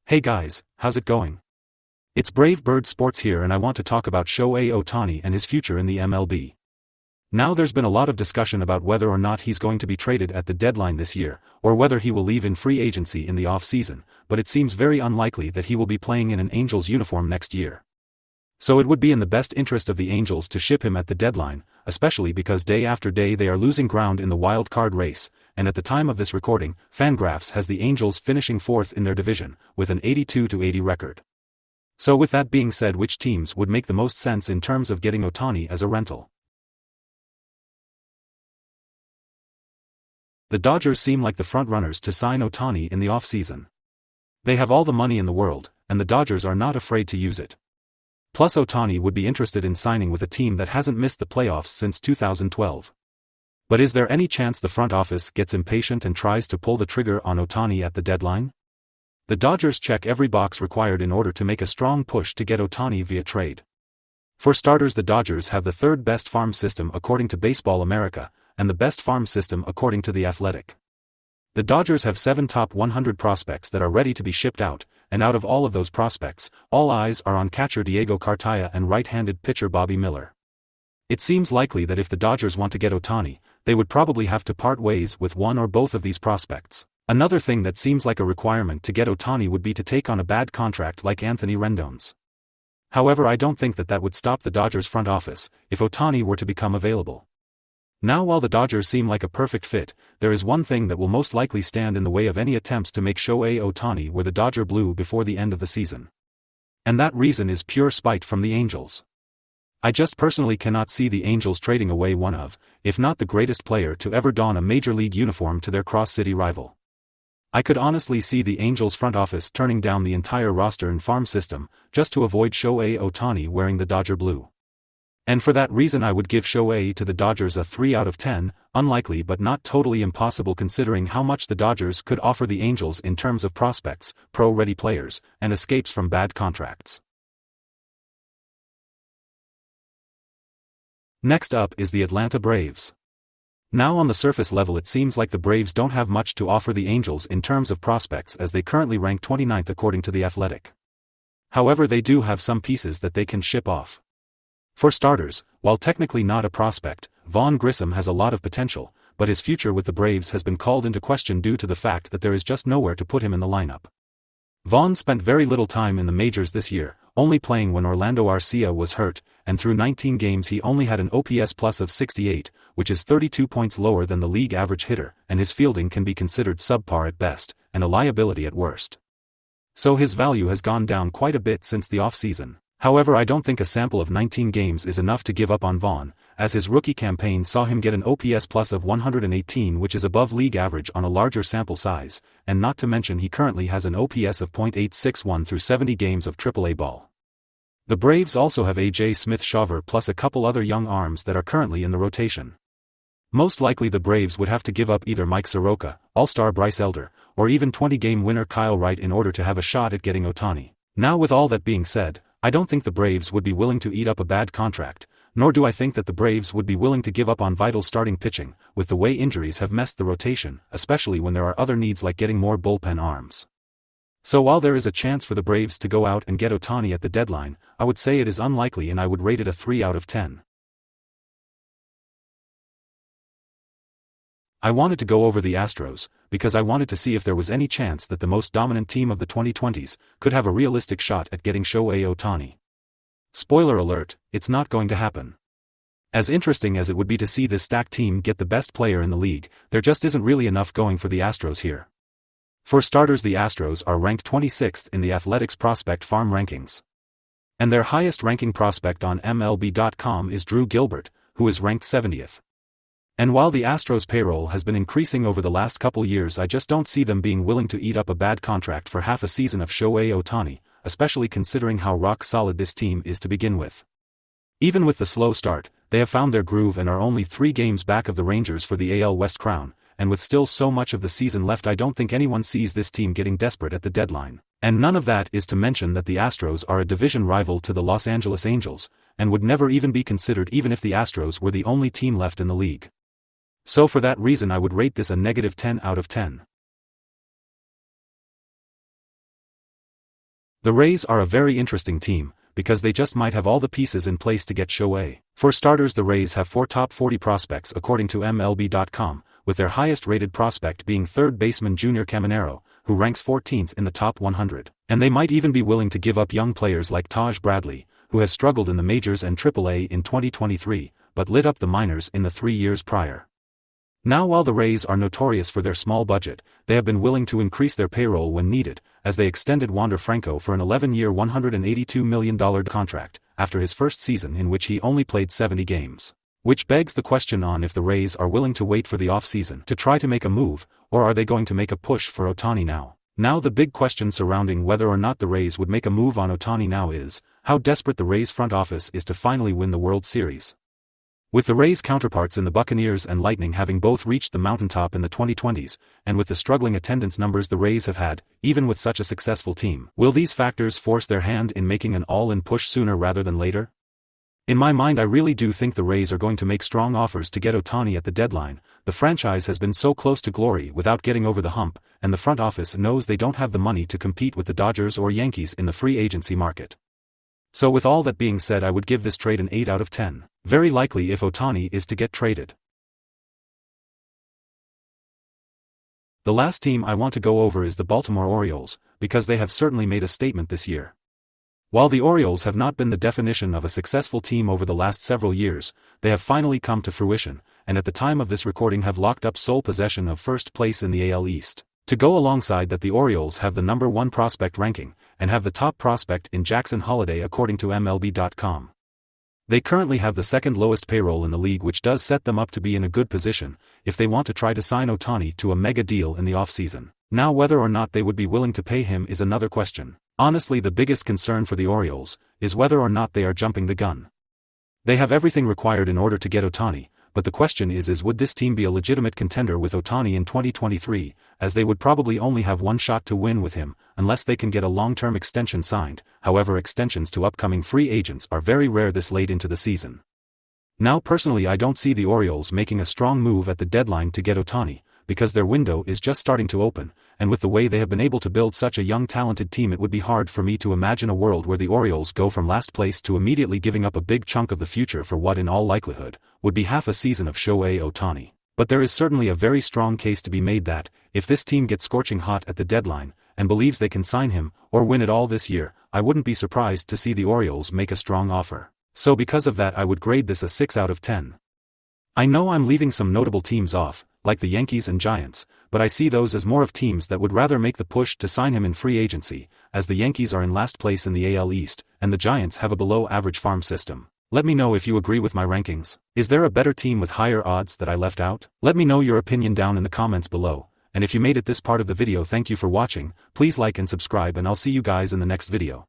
Hey guys, how's it going? It's Brave Bird Sports here and I want to talk about Shohei Ohtani and his future in the MLB. Now there's been a lot of discussion about whether or not he's going to be traded at the deadline this year, or whether he will leave in free agency in the off-season, but it seems very unlikely that he will be playing in an Angels uniform next year. So it would be in the best interest of the Angels to ship him at the deadline, especially because day after day they are losing ground in the wild card race, and at the time of this recording, Fangraphs has the Angels finishing fourth in their division, with an 82-80 record. So with that being said, which teams would make the most sense in terms of getting Ohtani as a rental? The Dodgers seem like the front-runners to sign Ohtani in the off-season. They have all the money in the world, and the Dodgers are not afraid to use it. Plus Ohtani would be interested in signing with a team that hasn't missed the playoffs since 2012. But is there any chance the front office gets impatient and tries to pull the trigger on Ohtani at the deadline? The Dodgers check every box required in order to make a strong push to get Ohtani via trade. For starters, the Dodgers have the third best farm system according to Baseball America, and the best farm system according to The Athletic. The Dodgers have 7 top 100 prospects that are ready to be shipped out, and out of all of those prospects, all eyes are on catcher Diego Cartaya and right-handed pitcher Bobby Miller. It seems likely that if the Dodgers want to get Ohtani, they would probably have to part ways with one or both of these prospects. Another thing that seems like a requirement to get Ohtani would be to take on a bad contract like Anthony Rendon's. However, I don't think that would stop the Dodgers front office, if Ohtani were to become available. Now, while the Dodgers seem like a perfect fit, there is one thing that will most likely stand in the way of any attempts to make Shohei Ohtani wear the Dodger blue before the end of the season. And that reason is pure spite from the Angels. I just personally cannot see the Angels trading away one of, if not the greatest player to ever don a major league uniform to their cross-city rival. I could honestly see the Angels front office turning down the entire roster and farm system, just to avoid Shohei Ohtani wearing the Dodger blue. And for that reason I would give Shohei to the Dodgers a 3 out of 10, unlikely but not totally impossible considering how much the Dodgers could offer the Angels in terms of prospects, pro-ready players, and escapes from bad contracts. Next up is the Atlanta Braves. Now on the surface level it seems like the Braves don't have much to offer the Angels in terms of prospects as they currently rank 29th according to The Athletic. However, they do have some pieces that they can ship off. For starters, while technically not a prospect, Vaughn Grissom has a lot of potential, but his future with the Braves has been called into question due to the fact that there is just nowhere to put him in the lineup. Vaughn spent very little time in the majors this year, only playing when Orlando Arcia was hurt, and through 19 games he only had an OPS plus of 68, which is 32 points lower than the league average hitter, and his fielding can be considered subpar at best, and a liability at worst. So his value has gone down quite a bit since the off-season. However, I don't think a sample of 19 games is enough to give up on Vaughn, as his rookie campaign saw him get an OPS plus of 118, which is above league average on a larger sample size, and not to mention he currently has an OPS of .861 through 70 games of AAA ball. The Braves also have A.J. Smith-Shawver plus a couple other young arms that are currently in the rotation. Most likely the Braves would have to give up either Mike Soroka, All-Star Bryce Elder, or even 20-game winner Kyle Wright in order to have a shot at getting Ohtani. Now, with all that being said, I don't think the Braves would be willing to eat up a bad contract, nor do I think that the Braves would be willing to give up on vital starting pitching, with the way injuries have messed the rotation, especially when there are other needs like getting more bullpen arms. So while there is a chance for the Braves to go out and get Ohtani at the deadline, I would say it is unlikely and I would rate it a 3 out of 10. I wanted to go over the Astros, because I wanted to see if there was any chance that the most dominant team of the 2020s could have a realistic shot at getting Shohei Ohtani. Spoiler alert, it's not going to happen. As interesting as it would be to see this stacked team get the best player in the league, there just isn't really enough going for the Astros here. For starters, the Astros are ranked 26th in the Athletics prospect farm rankings. And their highest ranking prospect on MLB.com is Drew Gilbert, who is ranked 70th. And while the Astros' payroll has been increasing over the last couple years, I just don't see them being willing to eat up a bad contract for half a season of Shohei Ohtani, especially considering how rock-solid this team is to begin with. Even with the slow start, they have found their groove and are only 3 games back of the Rangers for the AL West crown, and with still so much of the season left I don't think anyone sees this team getting desperate at the deadline. And none of that is to mention that the Astros are a division rival to the Los Angeles Angels, and would never even be considered even if the Astros were the only team left in the league. So for that reason I would rate this a -10 out of 10. The Rays are a very interesting team, because they just might have all the pieces in place to get Shohei. For starters, the Rays have 4 top 40 prospects according to MLB.com, with their highest-rated prospect being third baseman Junior Caminero, who ranks 14th in the top 100. And they might even be willing to give up young players like Taj Bradley, who has struggled in the majors and AAA in 2023, but lit up the minors in the 3 years prior. Now, while the Rays are notorious for their small budget, they have been willing to increase their payroll when needed, as they extended Wander Franco for an 11-year $182 million contract, after his first season in which he only played 70 games. Which begs the question on if the Rays are willing to wait for the off-season to try to make a move, or are they going to make a push for Ohtani now? Now the big question surrounding whether or not the Rays would make a move on Ohtani now is, how desperate the Rays front office is to finally win the World Series. With the Rays' counterparts in the Buccaneers and Lightning having both reached the mountaintop in the 2020s, and with the struggling attendance numbers the Rays have had, even with such a successful team, will these factors force their hand in making an all-in push sooner rather than later? In my mind, I really do think the Rays are going to make strong offers to get Ohtani at the deadline. The franchise has been so close to glory without getting over the hump, and the front office knows they don't have the money to compete with the Dodgers or Yankees in the free agency market. So with all that being said, I would give this trade an 8 out of 10. Very likely if Ohtani is to get traded. The last team I want to go over is the Baltimore Orioles, because they have certainly made a statement this year. While the Orioles have not been the definition of a successful team over the last several years, they have finally come to fruition, and at the time of this recording have locked up sole possession of first place in the AL East. To go alongside that, the Orioles have the number 1 prospect ranking, and have the top prospect in Jackson Holliday according to MLB.com. They currently have the second lowest payroll in the league, which does set them up to be in a good position, if they want to try to sign Ohtani to a mega deal in the offseason. Now, whether or not they would be willing to pay him is another question. Honestly, the biggest concern for the Orioles is whether or not they are jumping the gun. They have everything required in order to get Ohtani, but the question is would this team be a legitimate contender with Ohtani in 2023, as they would probably only have one shot to win with him, unless they can get a long-term extension signed. However, extensions to upcoming free agents are very rare this late into the season. Now, personally, I don't see the Orioles making a strong move at the deadline to get Ohtani, because their window is just starting to open, and with the way they have been able to build such a young talented team, it would be hard for me to imagine a world where the Orioles go from last place to immediately giving up a big chunk of the future for what in all likelihood would be half a season of Shohei Ohtani. But there is certainly a very strong case to be made that, if this team gets scorching hot at the deadline, and believes they can sign him, or win it all this year, I wouldn't be surprised to see the Orioles make a strong offer. So because of that, I would grade this a 6 out of 10. I know I'm leaving some notable teams off, like the Yankees and Giants, but I see those as more of teams that would rather make the push to sign him in free agency, as the Yankees are in last place in the AL East, and the Giants have a below-average farm system. Let me know if you agree with my rankings. Is there a better team with higher odds that I left out? Let me know your opinion down in the comments below, and if you made it this part of the video, thank you for watching. Please like and subscribe, and I'll see you guys in the next video.